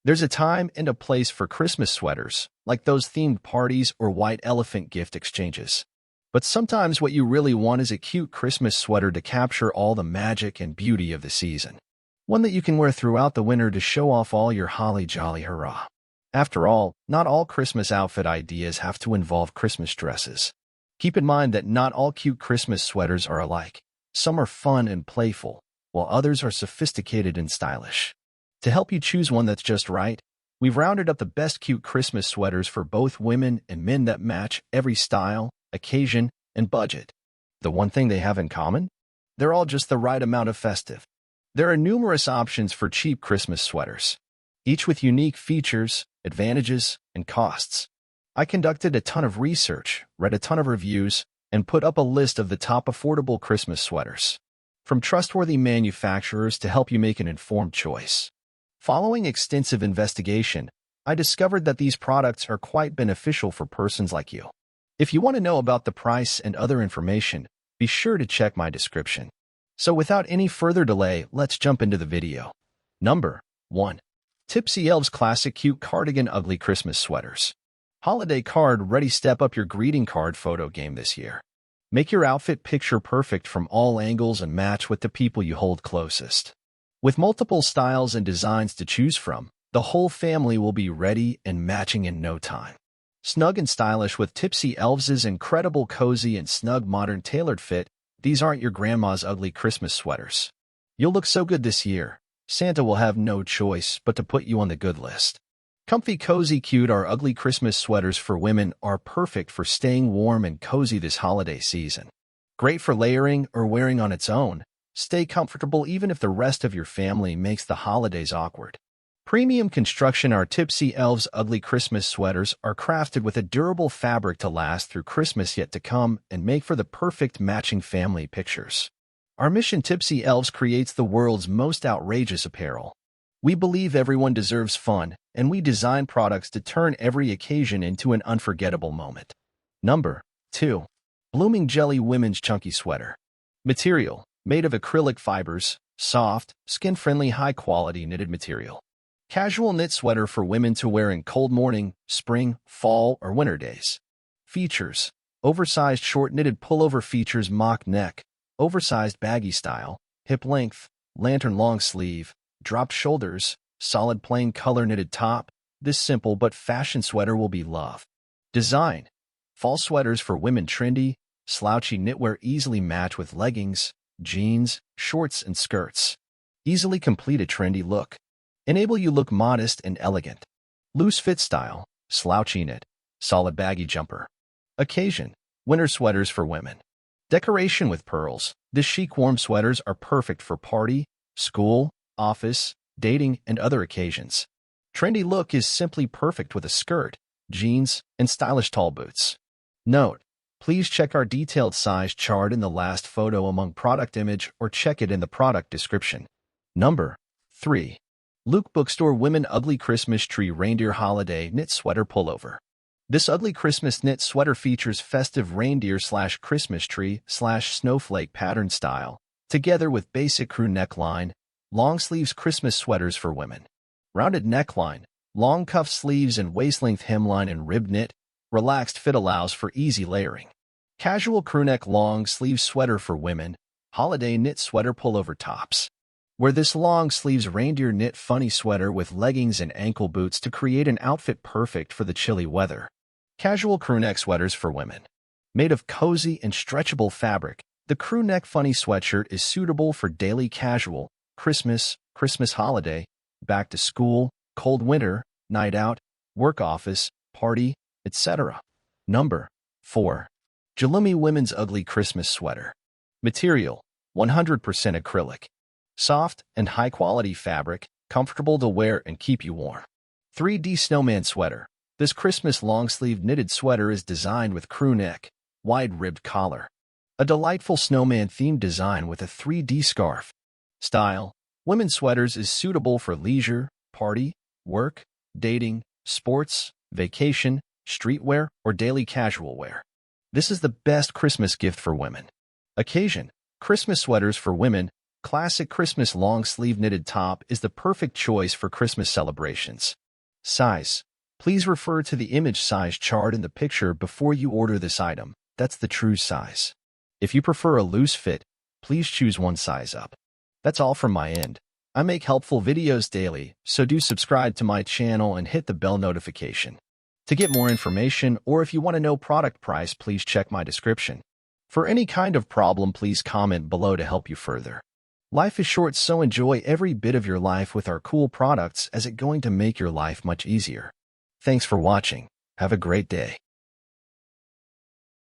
There's a time and a place for Christmas sweaters, like those themed parties or white elephant gift exchanges. But sometimes what you really want is a cute Christmas sweater to capture all the magic and beauty of the season. One that you can wear throughout the winter to show off all your holly jolly hurrah. After all, not all Christmas outfit ideas have to involve Christmas dresses. Keep in mind that not all cute Christmas sweaters are alike. Some are fun and playful, while others are sophisticated and stylish. To help you choose one that's just right, we've rounded up the best cute Christmas sweaters for both women and men that match every style, occasion, and budget. The one thing they have in common? They're all just the right amount of festive. There are numerous options for cheap Christmas sweaters, each with unique features, advantages, and costs. I conducted a ton of research, read a ton of reviews, and put up a list of the top affordable Christmas sweaters, from trustworthy manufacturers to help you make an informed choice. Following extensive investigation, I discovered that these products are quite beneficial for persons like you. If you want to know about the price and other information, be sure to check my description. So without any further delay, let's jump into the video. Number 1. Tipsy Elves Classic Cute Cardigan Ugly Christmas Sweaters. Holiday card ready. Step up your greeting card photo game this year. Make your outfit picture perfect from all angles and match with the people you hold closest. With multiple styles and designs to choose from, the whole family will be ready and matching in no time. Snug and stylish with Tipsy Elves' incredible cozy and snug modern tailored fit, these aren't your grandma's ugly Christmas sweaters. You'll look so good this year, Santa will have no choice but to put you on the good list. Comfy Cozy Cute or ugly Christmas sweaters for women are perfect for staying warm and cozy this holiday season. Great for layering or wearing on its own. Stay comfortable even if the rest of your family makes the holidays awkward. Premium construction. Our Tipsy Elves ugly Christmas sweaters are crafted with a durable fabric to last through Christmas yet to come and make for the perfect matching family pictures. Our mission: Tipsy Elves creates the world's most outrageous apparel. We believe everyone deserves fun, and we design products to turn every occasion into an unforgettable moment. Number 2. Blooming Jelly Women's Chunky Sweater. Material: made of acrylic fibers, soft, skin-friendly, high-quality knitted material. Casual knit sweater for women to wear in cold morning, spring, fall, or winter days. Features: oversized short knitted pullover. Features mock neck, oversized baggy style, hip length, lantern long sleeve, dropped shoulders, solid plain color knitted top. This simple but fashion sweater will be loved. Design: fall sweaters for women. Trendy, slouchy knitwear easily match with leggings, jeans, shorts, and skirts. Easily complete a trendy look. Enable you look modest and elegant. Loose fit style, slouchy knit, solid baggy jumper. Occasion: winter sweaters for women. Decoration with pearls. This chic warm sweaters are perfect for party, school, office, dating, and other occasions. Trendy look is simply perfect with a skirt, jeans, and stylish tall boots. Note: please check our detailed size chart in the last photo among product image or check it in the product description. Number 3. LookbookStore Women Ugly Christmas Tree Reindeer Holiday Knit Sweater Pullover. This ugly Christmas knit sweater features festive reindeer/Christmas tree/snowflake pattern style, together with basic crew neckline, long sleeves. Christmas sweaters for women. Rounded neckline, long cuff sleeves and waist-length hemline and rib knit. Relaxed fit allows for easy layering. Casual crewneck long sleeve sweater for women. Holiday knit sweater pullover tops. Wear this long sleeves reindeer knit funny sweater with leggings and ankle boots to create an outfit perfect for the chilly weather. Casual crewneck sweaters for women. Made of cozy and stretchable fabric, the crewneck funny sweatshirt is suitable for daily casual, Christmas holiday, back to school, cold winter, night out, work, office, party, etc. Number 4. Jillumi Women's Ugly Christmas Sweater. Material: 100% acrylic. Soft and high-quality fabric, comfortable to wear and keep you warm. 3D Snowman Sweater. This Christmas long-sleeve knitted sweater is designed with crew neck, wide-ribbed collar. A delightful snowman-themed design with a 3D scarf. Style: women's sweaters is suitable for leisure, party, work, dating, sports, vacation, streetwear, or daily casual wear. This is the best Christmas gift for women. Occasion: Christmas sweaters for women. classic Christmas long-sleeve knitted top is the perfect choice for Christmas celebrations. Size. Please refer to the image size chart in the picture before you order this item. That's the true size. If you prefer a loose fit, please choose one size up. That's all from my end. I make helpful videos daily, so do subscribe to my channel and hit the bell notification. To get more information, or if you want to know product price, please check my description. For any kind of problem, please comment below to help you further. Life is short, so enjoy every bit of your life with our cool products, as it's going to make your life much easier. Thanks for watching. Have a great day.